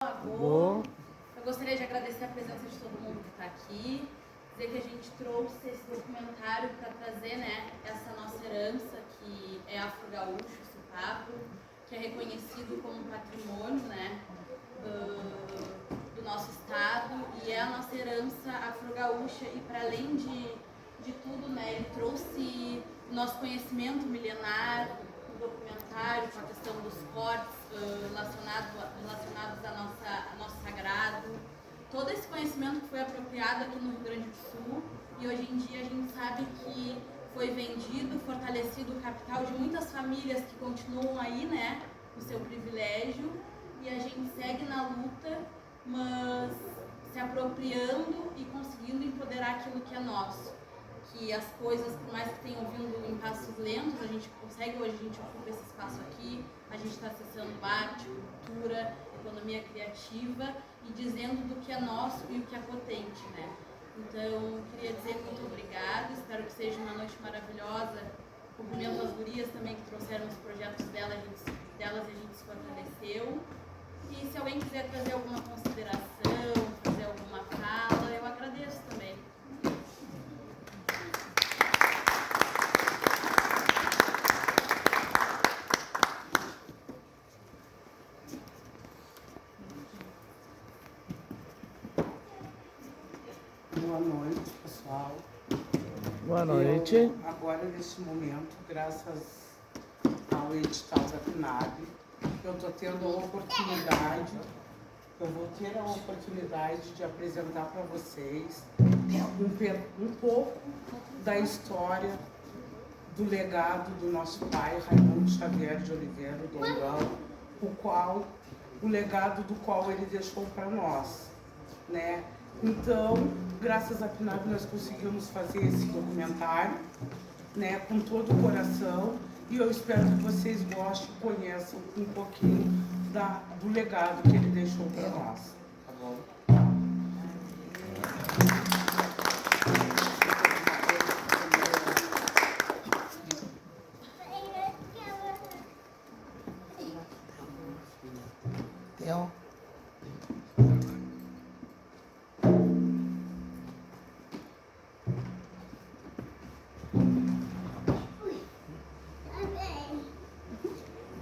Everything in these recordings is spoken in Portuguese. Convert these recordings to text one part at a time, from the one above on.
Eu gostaria de agradecer a presença de todo mundo que está aqui, dizer que a gente trouxe esse documentário para trazer, né, essa nossa herança, que é afro-gaúcho, sotaco, que é reconhecido como patrimônio, né, do nosso estado, e é a nossa herança afro-gaúcha, e para além de tudo, né, ele trouxe o nosso conhecimento milenar, o documentário, com a questão dos cortes relacionados ao nosso sagrado, todo esse conhecimento que foi apropriado aqui no Rio Grande do Sul, e hoje em dia a gente sabe que foi vendido, fortalecido o capital de muitas famílias que continuam aí, né, o seu privilégio, e a gente segue na luta, mas se apropriando e conseguindo empoderar aquilo que é nosso. Que as coisas, por mais que tenham vindo em passos lentos, a gente consegue, hoje a gente ocupa esse espaço aqui, a gente está acessando arte, cultura, economia criativa e dizendo do que é nosso e o que é potente, né? Então, queria dizer muito obrigada, espero que seja uma noite maravilhosa. Cumprimento as gurias também que trouxeram os projetos delas e a gente se fortaleceu. E se alguém quiser trazer alguma consideração, fazer alguma fala, eu agradeço também. Boa noite, pessoal. Boa noite. Agora, neste momento, graças ao edital da FNAB, eu estou tendo a oportunidade, eu vou ter a oportunidade de apresentar para vocês um pouco da história do legado do nosso pai, Raimundo Xavier de Oliveira, o Dongão, o legado do qual ele deixou para nós, né? Então, graças à FNAB, nós conseguimos fazer esse documentário, né, com todo o coração, e eu espero que vocês gostem e conheçam um pouquinho do legado que ele deixou para nós. Tá bom?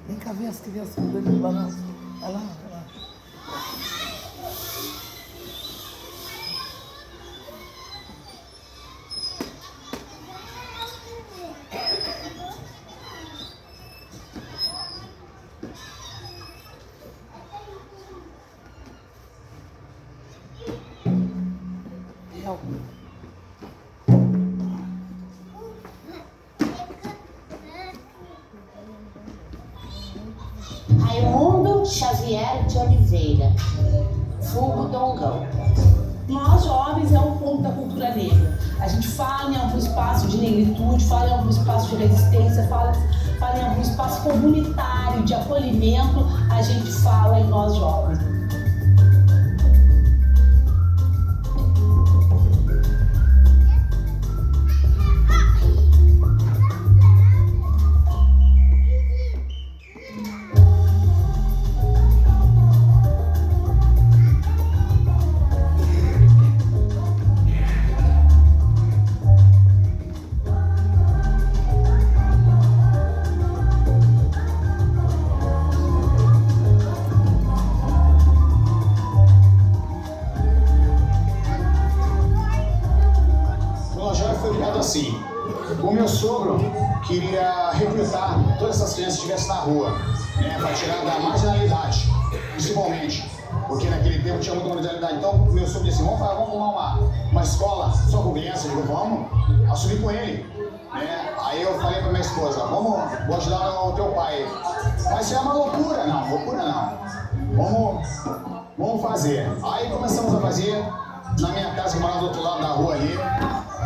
Vem cá ver as crianças pulando no balanço. Olha lá, olha lá. Raimundo Xavier de Oliveira, vulgo Dongão. Nós, jovens, é o ponto da cultura negra. A gente fala em algum espaço de negritude, fala em algum espaço de resistência, fala em algum espaço comunitário, de acolhimento, a gente fala em nós, jovens. Assim, o meu sogro queria recrutar todas essas crianças que estivessem na rua, né, para tirar da marginalidade, principalmente, porque naquele tempo tinha muita marginalidade. Então, o meu sogro disse: vamos arrumar uma escola só com criança. Eu digo: vamos, assumi com ele. Né? Aí eu falei para minha esposa: vou ajudar o teu pai. Mas isso é uma loucura. Não, loucura não. Vamos fazer. Aí começamos a fazer na minha casa, que morava do outro lado da rua ali.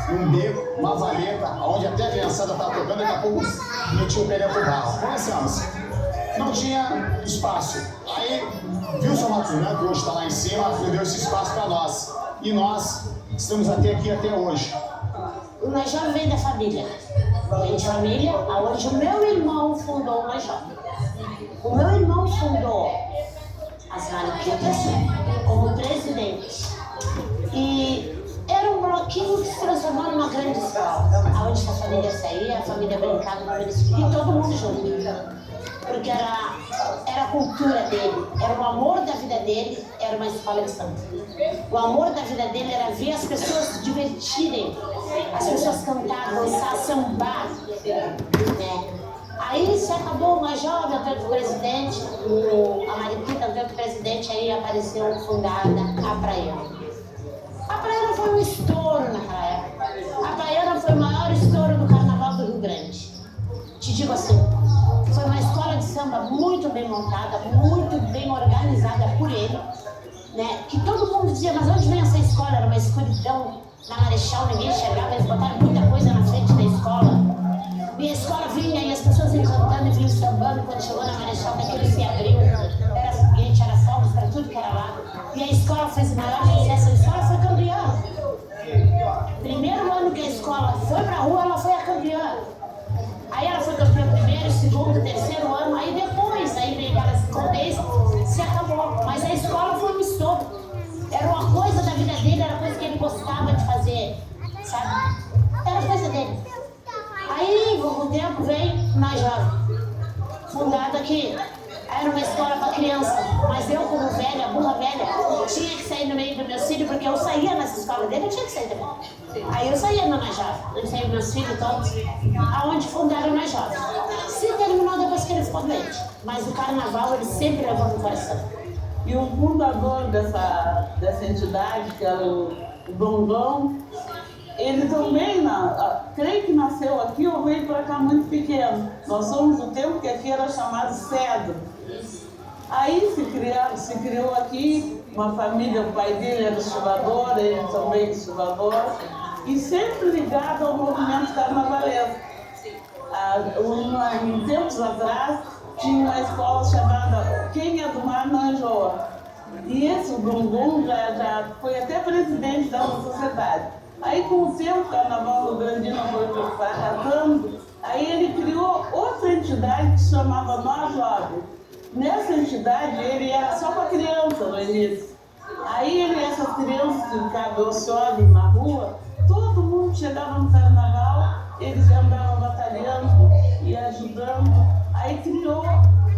Um beco, uma valeta, onde até a criançada estava tocando, daqui a pouco metia o pé dentro do barro. Começamos. Não tinha espaço. Aí, viu o São Matos Branco, que hoje está lá em cima, deu esse espaço para nós. E nós estamos até aqui, até hoje. O Najor vem da família. Vem de família, aonde o meu irmão fundou o Najor. O meu irmão fundou as Mariquitas, como presidente. E era um bloquinho que se transformou numa grande escola, onde a família saía, a família brincava, e todo mundo junto. Porque era a cultura dele, era o amor da vida dele, era uma escola de samba. O amor da vida dele era ver as pessoas se divertirem, as pessoas cantar, dançar, sambar, né? Aí se acabou uma jovem, tanto presidente, a Mariquita, tanto presidente, aí apareceu fundada a Praiana. A Praiana foi um estouro naquela época. A Praiana foi o maior estouro do Carnaval do Rio Grande. Te digo assim, foi uma escola de samba muito bem montada, muito bem organizada por ele, né? Que todo mundo dizia, mas onde vem essa escola? Era uma escuridão na Marechal, ninguém enxergava, eles botaram muita coisa na frente da escola. E a escola vinha e as pessoas iam cantando e vinham sambando. Quando chegou na Marechal, aquilo se abriu, era foguete, era fogos para tudo que era lá. E a escola fez o maior sucesso, a escola foi campeã. Primeiro ano que a escola foi pra rua, ela foi a campeã. Aí ela foi campeã primeiro, segundo, terceiro ano, aí depois, aí veio aquelas escondês, se acabou. Mas a escola foi um estouro. Era uma coisa da vida dele, era coisa que ele gostava de fazer, sabe? Era coisa dele. Aí, com o tempo, veio na Jovem, fundada aqui. Era uma escola para criança, mas eu, como velha, burra velha, tinha que sair no meio do meu filho, porque eu saía nessa escola dele, eu tinha que sair também. Aí eu saía na Jovem, eu saía meus filhos todos, aonde fundaram na Jovem. Se terminou depois que ele ficou doente, mas o carnaval ele sempre levou no coração. E o fundador dessa entidade, que era o Dongão, ele também, creio que nasceu aqui ou veio para cá muito pequeno. Nós somos do tempo que aqui era chamado Cedro. Aí se criou aqui uma família, o pai dele era estivador, ele também estivador, e sempre ligado ao movimento carnavalesco. Em tempos atrás, tinha uma escola chamada Quem é do Mar não enjoa. E esse, o Bumbum, já foi até presidente da sociedade. Aí, com o tempo, o Carnaval do Grandino foi fracasando, aí ele criou outra entidade que se chamava Nós Jovens. Nessa entidade, ele era só para criança no início. Aí, essas crianças que ficavam ociosos na rua, todo mundo chegava no Carnaval, eles andavam batalhando e ajudando. Aí criou,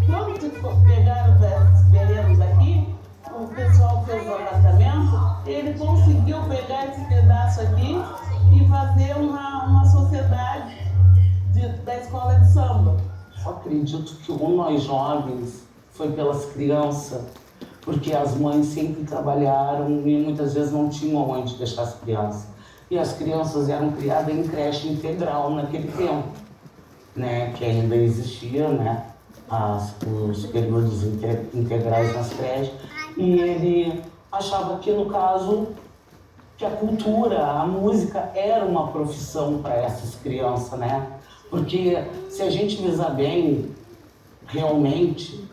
quando pegaram esses terrenos aqui, o pessoal fez o apartamento, ele conseguiu pegar esse pedaço aqui e fazer uma sociedade da escola de samba. Eu acredito que o Nós Jovens foi pelas crianças, porque as mães sempre trabalharam e muitas vezes não tinham onde deixar as crianças. E as crianças eram criadas em creche integral naquele tempo, né? Que ainda existia, né? Os períodos integrais nas creches. E ele achava que, no caso, que a cultura, a música era uma profissão para essas crianças, né? Porque se a gente visar bem, realmente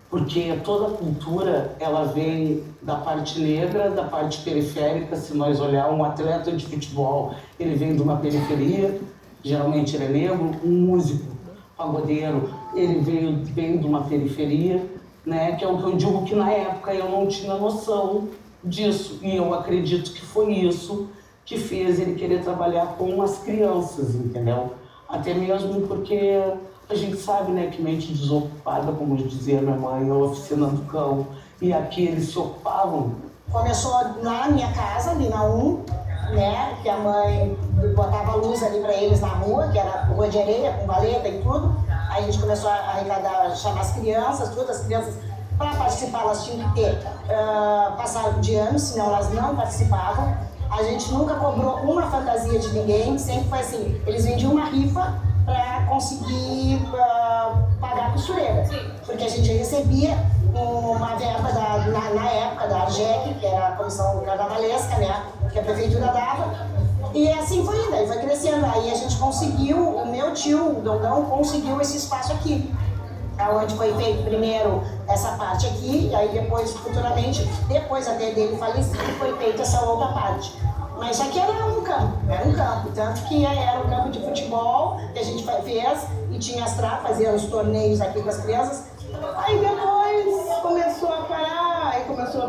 porque toda a cultura, ela vem da parte negra, da parte periférica. Se nós olharmos um atleta de futebol, ele vem de uma periferia, geralmente ele é negro. Um músico, pagodeiro, ele vem de uma periferia, né? Que é o que eu digo, que na época eu não tinha noção disso. E eu acredito que foi isso que fez ele querer trabalhar com as crianças, entendeu? Até mesmo porque a gente sabe, né, que mente desocupada, como dizia minha mãe, é a oficina do cão. E aqui eles se ocupavam. Começou lá na minha casa, ali na 1, né, que a mãe botava luz ali para eles na rua, que era rua de areia, com valeta e tudo. Aí a gente começou a arrecadar, chamar as crianças, todas as crianças, para participar, elas tinham que ter passado de ano, senão elas não participavam. A gente nunca cobrou uma fantasia de ninguém, sempre foi assim, eles vendiam uma rifa para conseguir pagar a costureira. Porque a gente recebia uma verba na época da ARGEC, que era a Comissão Carnavalesca, né, que a prefeitura dava. E assim foi indo, aí foi crescendo. Aí a gente conseguiu, o meu tio, o Dongão, conseguiu esse espaço aqui. Onde foi feito primeiro essa parte aqui, e aí depois, futuramente, depois até dele falecido, foi feita essa outra parte. Mas aqui era um campo, tanto que era um campo de futebol que a gente fez, e tinha fazia os torneios aqui com as crianças. Aí depois começou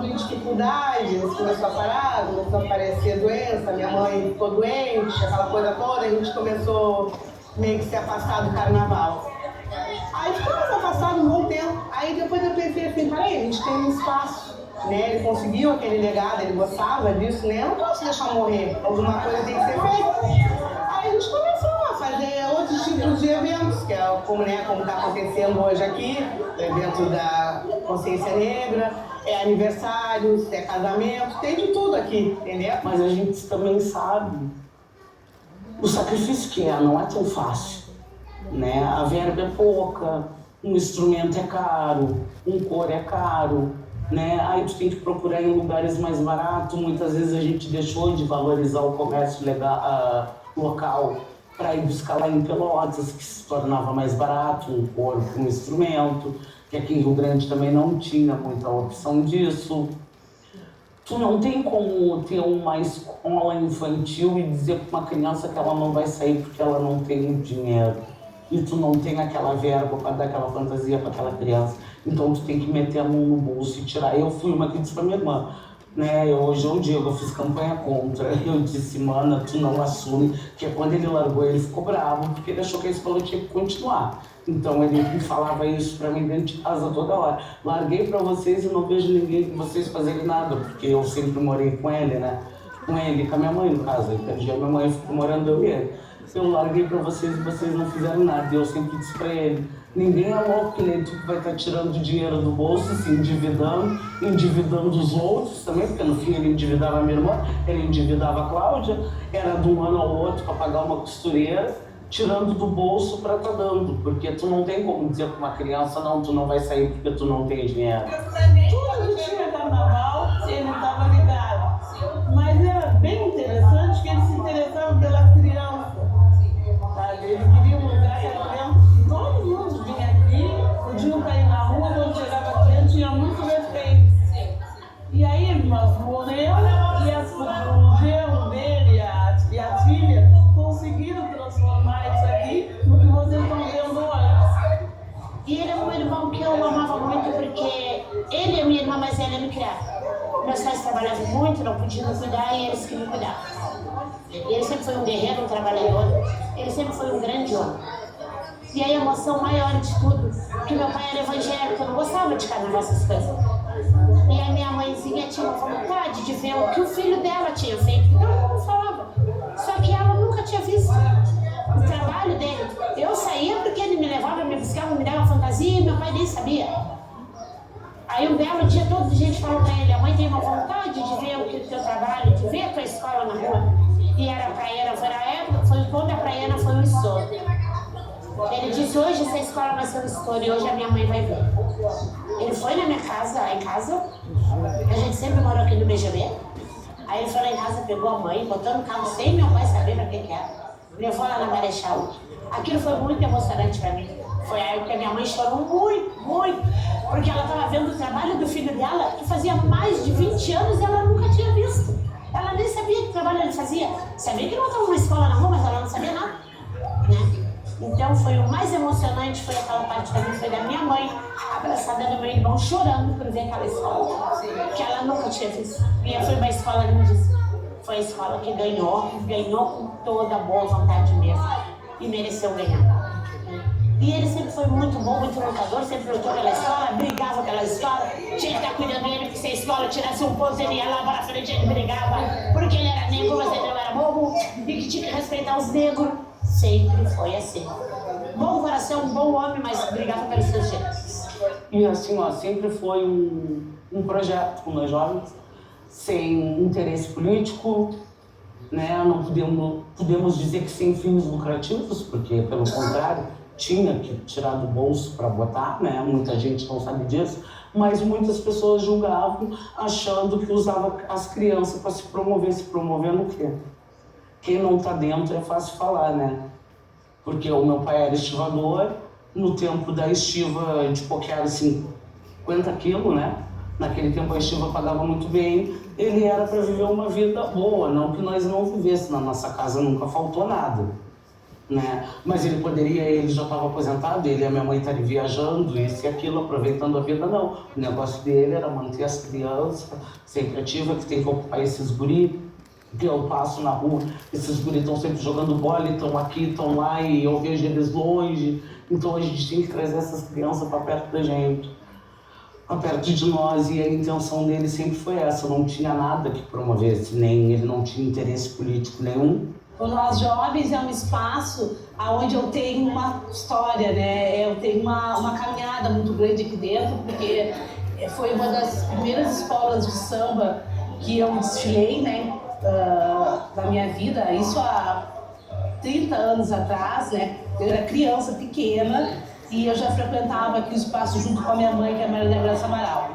abrir dificuldades, começou a parar, começou a aparecer doença, minha mãe ficou doente, aquela coisa toda, a gente começou meio que se afastar do carnaval. Aí ficamos afastados um bom tempo. Aí depois eu pensei assim, peraí, a gente tem um espaço, né? Ele conseguiu aquele legado, ele gostava disso, né? Eu não posso deixar morrer, alguma coisa tem que ser feita. Aí a gente começou a fazer outros tipos de eventos, que é como está acontecendo hoje aqui, o evento da consciência negra, é aniversários, é casamento, tem de tudo aqui, entendeu? Mas a gente também sabe o sacrifício que é, não é tão fácil, né? A verba é pouca, um instrumento é caro, um cor é caro, né? Aí tu tem que procurar em lugares mais baratos. Muitas vezes a gente deixou de valorizar o comércio local para ir buscar lá em Pelotas, que se tornava mais barato, um cor, um instrumento, que aqui em Rio Grande também não tinha muita opção disso. Tu não tem como ter uma escola infantil e dizer para uma criança que ela não vai sair porque ela não tem dinheiro. E tu não tem aquela verba para dar aquela fantasia para aquela criança. Então tu tem que meter a mão no bolso e tirar. Eu fui uma que disse para minha irmã, né? Hoje eu digo, eu fiz campanha contra. Eu disse, mana, tu não assume. Que quando ele largou, ele ficou bravo, porque ele achou que a escola tinha que continuar. Então ele falava isso pra mim dentro de casa toda hora. Larguei pra vocês e não vejo ninguém de vocês fazerem nada, porque eu sempre morei com ele, né? Com ele, com a minha mãe no caso. Ele perdi a minha mãe, eu fico morando eu e ele. Eu larguei pra vocês e vocês não fizeram nada. E eu sempre disse pra ele, ninguém é louco que nem tu que vai estar tirando dinheiro do bolso, se endividando os outros também, porque no fim ele endividava a minha irmã, ele endividava a Cláudia, era de um ano ao outro para pagar uma costureira, tirando do bolso para estar dando, porque tu não tem como dizer para uma criança, não, tu não vai sair porque tu não tem dinheiro. Tudo que tinha carnaval, ele estava ligado. Mas era bem interessante que ele se interessava pela criança. Sabe? Ele queria um lugar que era dentro. Todo mundo vinha aqui, podiam cair na rua, quando chegava aqui, tinha muito respeito. E aí nós morremos e o genro dele e a filha conseguiram transformar isso aqui no que vocês estão vendo hoje. E ele era um irmão que eu amava muito porque ele e a minha irmã mais velha me criaram. Meus pais trabalhavam muito, não podiam me cuidar e eles que me cuidavam. Ele sempre foi um guerreiro, um trabalhador, ele sempre foi um grande homem. E a emoção maior de tudo, que meu pai era evangélico, eu não gostava de carnaval, essas coisas. E a minha mãezinha tinha uma vontade de ver o que o filho dela tinha feito, então ela não falava. Só que ela nunca tinha visto o trabalho dele. Eu saía porque ele me levava, me buscava, me dava fantasia e meu pai nem sabia. Aí um belo dia toda a gente falou pra ele, a mãe tem uma vontade de ver o teu trabalho, de ver a tua escola na rua. E era a Praiana, foi na época, foi quando a Praiana foi um estouro. Ele disse, hoje essa escola vai ser um estouro e hoje a minha mãe vai ver. Ele foi na minha casa, lá em casa, a gente sempre morou aqui no BGB. Aí ele foi lá em casa, pegou a mãe, botou no carro sem meu pai saber pra que era. Levou lá na Marechal. Aquilo foi muito emocionante pra mim. Foi aí que a minha mãe chorou muito, muito. Porque ela estava vendo o trabalho do filho dela, que fazia mais de 20 anos e ela nunca tinha visto. Ela nem sabia que trabalho ele fazia. Sabia que ele botava uma escola na rua, mas ela não sabia nada. Né? Então foi o mais emocionante, foi aquela parte pra mim, foi da minha mãe, abraçada no meu irmão, chorando por ver aquela escola. Que ela nunca tinha visto. E foi uma escola lindíssima. Foi a escola que ganhou com toda a boa vontade mesmo. E mereceu ganhar. E ele sempre foi muito bom, muito lutador, sempre lutou pela escola, brigava pela escola, tinha que estar cuidando dele, porque se a escola tirasse um ponto, ele ia lá para frente, ele brigava, porque ele era negro, mas ele não era bobo, e que tinha que respeitar os negros. Sempre foi assim. Bom coração, bom homem, mas brigava pelos seus direitos. E assim, ó, sempre foi um projeto com nós jovens, sem interesse político, né? Não podemos dizer que sem fins lucrativos, porque pelo contrário, tinha que tirar do bolso para botar, né? Muita gente não sabe disso, mas muitas pessoas julgavam achando que usava as crianças para se promover. Se promover no quê? Quem não está dentro é fácil falar, né? Porque o meu pai era estivador, no tempo da estiva de qualquer 50 quilos, né? Naquele tempo a estiva pagava muito bem, ele era para viver uma vida boa, não que nós não vivêssemos, na nossa casa nunca faltou nada. né? Mas ele já estava aposentado, ele e a minha mãe estavam viajando, isso e aquilo, aproveitando a vida, não. O negócio dele era manter as crianças sempre ativas, que tem que ocupar esses guris, que eu passo na rua, esses guris estão sempre jogando bola, estão aqui, estão lá, e eu vejo eles longe. Então a gente tem que trazer essas crianças para perto da gente, para perto de nós, e a intenção dele sempre foi essa, não tinha nada que promovesse, nem ele não tinha interesse político nenhum. O Nós Jovens é um espaço onde eu tenho uma história, né? Eu tenho uma caminhada muito grande aqui dentro, porque foi uma das primeiras escolas de samba que eu desfilei, né? Da minha vida, isso há 30 anos atrás, né? Eu era criança pequena e eu já frequentava aqui o espaço junto com a minha mãe, que é a Maria Graça Amaral.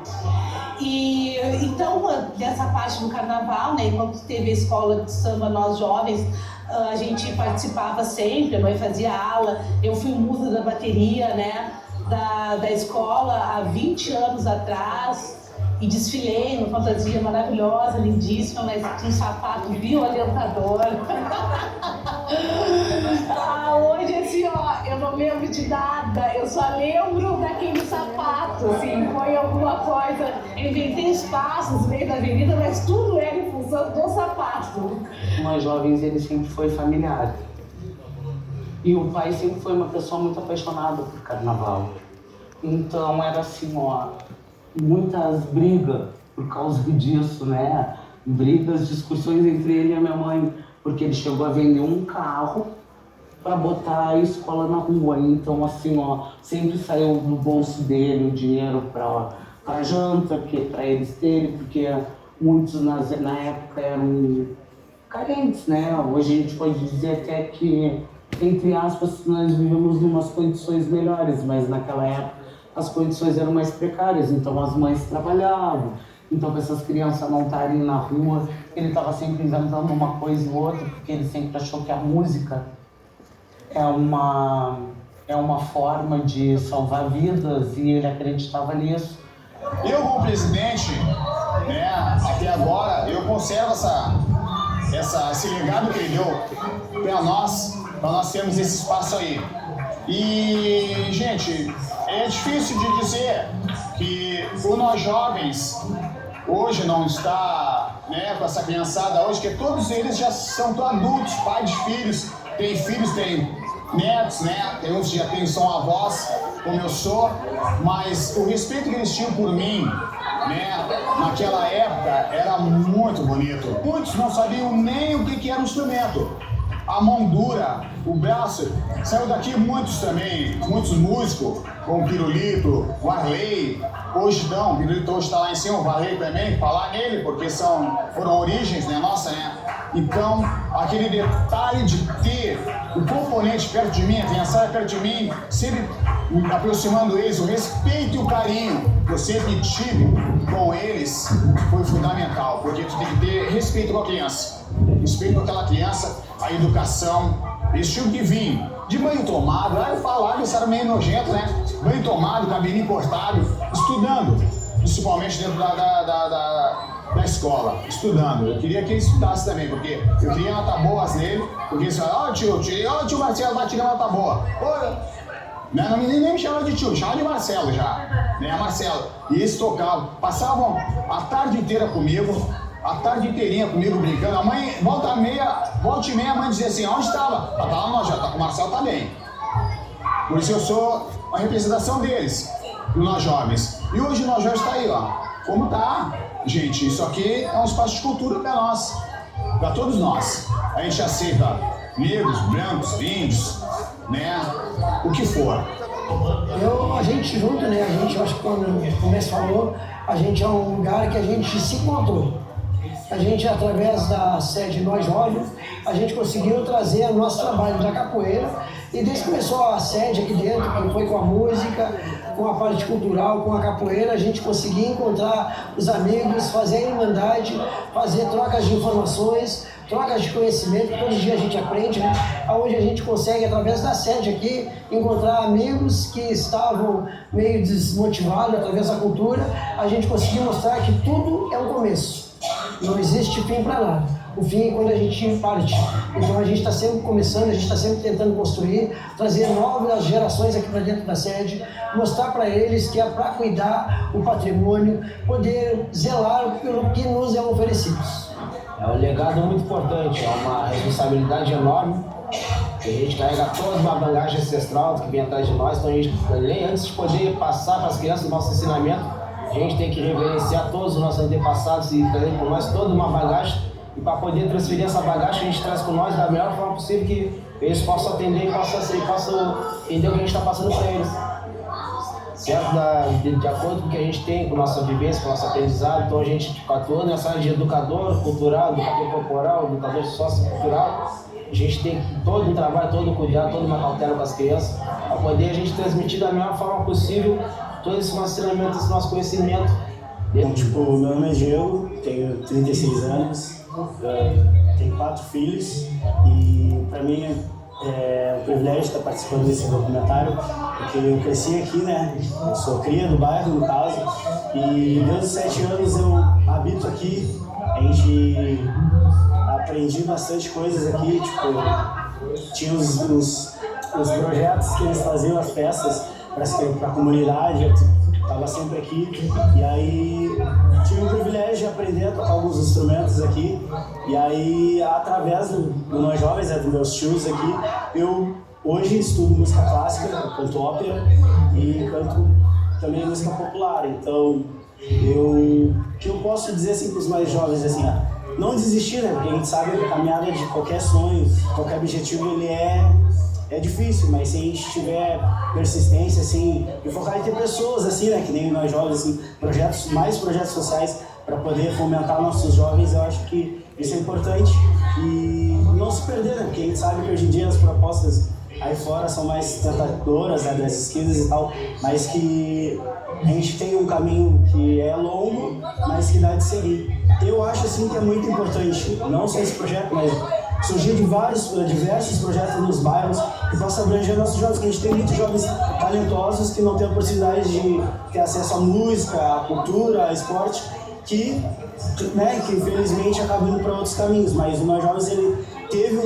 E então, dessa parte do carnaval, né, quando teve a escola de samba Nós Jovens, a gente participava sempre, a mãe fazia aula, eu fui musa da bateria, né, da escola há 20 anos atrás, e desfilei numa fantasia maravilhosa, lindíssima, mas tinha um sapato violentador. Hoje, assim, ó, eu não lembro de nada, eu só lembro daquele sapato, assim, foi alguma coisa, eu inventei espaços no meio da avenida, mas tudo era em função do sapato. Nós Jovens, ele sempre foi familiar. E o pai sempre foi uma pessoa muito apaixonada por carnaval. Então era assim, ó, muitas brigas por causa disso, né? Brigas, discussões entre ele e a minha mãe, porque ele chegou a vender um carro para botar a escola na rua. Então, assim, ó, sempre saiu do bolso dele o dinheiro para janta, para eles terem, porque muitos na época eram carentes, né? Hoje a gente pode dizer até que, entre aspas, nós vivemos em umas condições melhores, mas naquela época as condições eram mais precárias, então as mães trabalhavam. Então, para essas crianças não estarem na rua, ele estava sempre inventando uma coisa ou outra, porque ele sempre achou que a música é uma forma de salvar vidas, e ele acreditava nisso. Eu, como presidente, né, até agora, eu conservo esse legado que ele deu para nós termos esse espaço aí. E, gente, é difícil de dizer que o Nós Jovens hoje não está, né, com essa criançada hoje, que todos eles já são adultos, pais de filhos, têm netos, né, tem uns que já são avós, como eu sou, mas o respeito que eles tinham por mim, né, naquela época era muito bonito. Muitos não sabiam nem o que era um instrumento. A mão dura, o braço, saiu daqui muitos músicos, como o Pirulito, o Arley, hoje não, o Pirulito hoje está lá em cima, o Arley também, falar nele, porque foram origens, né, nossa, né? Então, aquele detalhe de ter o componente perto de mim, a criançada perto de mim, sempre aproximando eles, o respeito e o carinho que eu sempre tive com eles, foi fundamental, porque tu tem que ter respeito com a criança, respeito com aquela criança, a educação, eles tinham que vir de banho tomado, eu falava, isso era meio nojento, né? Banho tomado, cabelinho cortado, estudando, principalmente dentro da escola, estudando. Eu queria que ele estudasse também, porque eu queria nota boas nele, porque eles falavam, tio Marcelo vai tirar nota boa. Não, nem me chamava de tio, me chamava de Marcelo já, né, Marcelo. E eles tocavam, passavam a tarde inteira comigo, a tarde inteirinha comigo brincando. A mãe, volta e meia, a mãe dizia assim, onde estava? Ela estava lá, já tá com o Marcelo também. Por isso eu sou a representação deles, do Nós Jovens. E hoje o Nós Jovens está aí, ó. Como tá? Gente, isso aqui é um espaço de cultura para nós, para todos nós. A gente aceita negros, brancos, índios, né? O que for. A gente junto, né? A gente, eu acho que quando o Messi falou, a gente é um lugar que a gente se encontrou. A gente, através da sede Nós Jovens, a gente conseguiu trazer o nosso trabalho da capoeira, e desde que começou a sede aqui dentro, quando foi com a música, com a parte cultural, com a capoeira, a gente conseguiu encontrar os amigos, fazer a irmandade, fazer trocas de informações, trocas de conhecimento, que todo dia a gente aprende, né? Onde a gente consegue, através da sede aqui, encontrar amigos que estavam meio desmotivados através da cultura. A gente conseguiu mostrar que tudo é um começo. Não existe fim para nada. O fim é quando a gente parte. Então a gente está sempre começando, a gente está sempre tentando construir, trazer novas gerações aqui para dentro da sede, mostrar para eles que é para cuidar o patrimônio, poder zelar pelo que nos é oferecido. É um legado muito importante, é uma responsabilidade enorme. A gente carrega toda uma bagagem ancestral que vem atrás de nós, então a gente, antes de poder passar para as crianças o nosso ensinamento, a gente tem que reverenciar todos os nossos antepassados e trazer com nós toda uma bagagem. E para poder transferir essa bagagem, a gente traz com nós da melhor forma possível, que eles possam atender e possam entender o que a gente está passando para eles. Certo? De acordo com o que a gente tem, com a nossa vivência, com o nosso aprendizado. Então a gente atua nessa área de educador cultural, educador corporal, educador sociocultural. A gente tem todo um trabalho, todo um cuidado, toda uma cautela com as crianças, para poder a gente transmitir da melhor forma possível todo esse nosso treinamento, esse nosso conhecimento. Meu nome é Diego, tenho 36 anos, tenho 4 filhos e para mim é um privilégio estar participando desse documentário, porque eu cresci aqui, né? Eu sou cria do bairro, no caso, e desde os 7 anos eu habito aqui. A gente aprendi bastante coisas aqui, tipo, tinha os projetos que eles faziam, as festas para a comunidade, eu estava sempre aqui, e aí tive o privilégio de aprender a tocar alguns instrumentos aqui, e aí através do Nós Jovens, dos meus tios aqui, eu hoje estudo música clássica, canto ópera e canto também música popular. Então o que eu posso dizer assim para os mais jovens, assim, não desistir, né? Porque a gente sabe que a caminhada de qualquer sonho, qualquer objetivo, ele é difícil, mas se a gente tiver persistência, assim, e focar em ter pessoas, assim, né, que nem nós jovens, assim, mais projetos sociais para poder fomentar nossos jovens, eu acho que isso é importante e não se perder, né, porque a gente sabe que hoje em dia as propostas aí fora são mais tentadoras, né, das esquerdas e tal, mas que a gente tem um caminho que é longo, mas que dá de seguir. Eu acho, assim, que é muito importante, não só esse projeto, mas surgir de diversos projetos nos bairros que possam abranger nossos jovens, porque a gente tem muitos jovens talentosos que não têm a possibilidade de ter acesso à música, à cultura, ao esporte, que infelizmente acabam indo para outros caminhos, mas o Nós Jovens, ele teve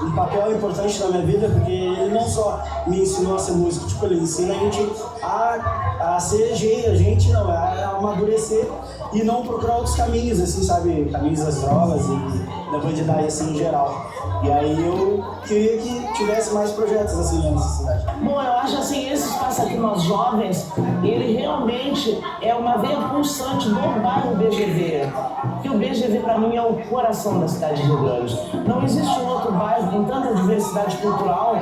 um papel importante na minha vida, porque ele não só me ensinou a ser músico, tipo, ele ensina a gente a ser gente, a amadurecer e não procurar outros caminhos, assim, sabe, caminhos das drogas e da bandidagem, assim, em geral. E aí eu queria que tivesse mais projetos, assim, nessa cidade. Bom, eu acho assim, esse espaço aqui Nós Jovens, ele realmente é uma veia pulsante do bairro BGV. Que o BGV, para mim, é o coração da cidade de Rio Grande. Não existe um outro bairro com tanta diversidade cultural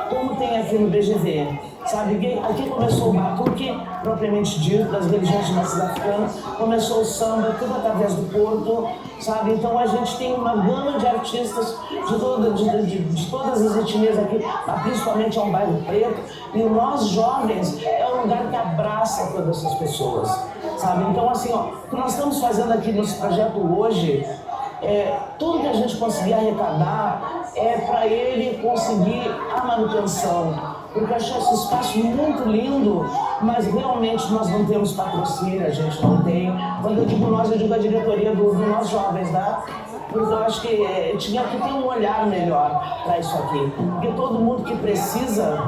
como tem aqui no BGV. Sabe, aqui começou o batuque, propriamente dito, das religiões de matriz africana, começou o samba, tudo através do Porto, sabe? Então a gente tem uma gama de artistas de todas as etnias aqui, principalmente é um bairro preto, e Nós Jovens é um lugar que abraça todas essas pessoas, sabe? Então, assim, ó, o que nós estamos fazendo aqui nesse projeto hoje, tudo que a gente conseguir arrecadar é para ele conseguir a manutenção. Porque eu acho esse espaço muito lindo, mas realmente nós não temos patrocínio, a gente não tem. Quando eu digo nós, eu digo a diretoria do Nós Jovens, tá? Porque eu acho que tinha que ter um olhar melhor para isso aqui. Porque todo mundo que precisa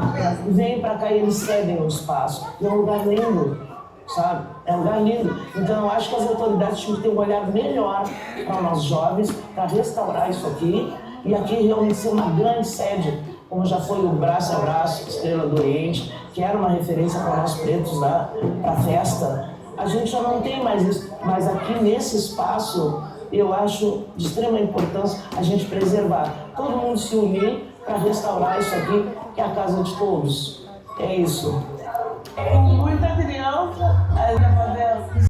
vem para cá e eles cedem o espaço. E é um lugar lindo, sabe? É um lugar lindo. Então eu acho que as autoridades tinham que ter um olhar melhor para nós jovens, para restaurar isso aqui. E aqui realmente ser uma grande sede, como já foi o Braço a Braço, Estrela do Oriente, que era uma referência para nós pretos para a festa. A gente já não tem mais isso, mas aqui nesse espaço, eu acho de extrema importância a gente preservar. Todo mundo se unir para restaurar isso aqui, que é a casa de todos. É isso. Com muita criança, aí já podemos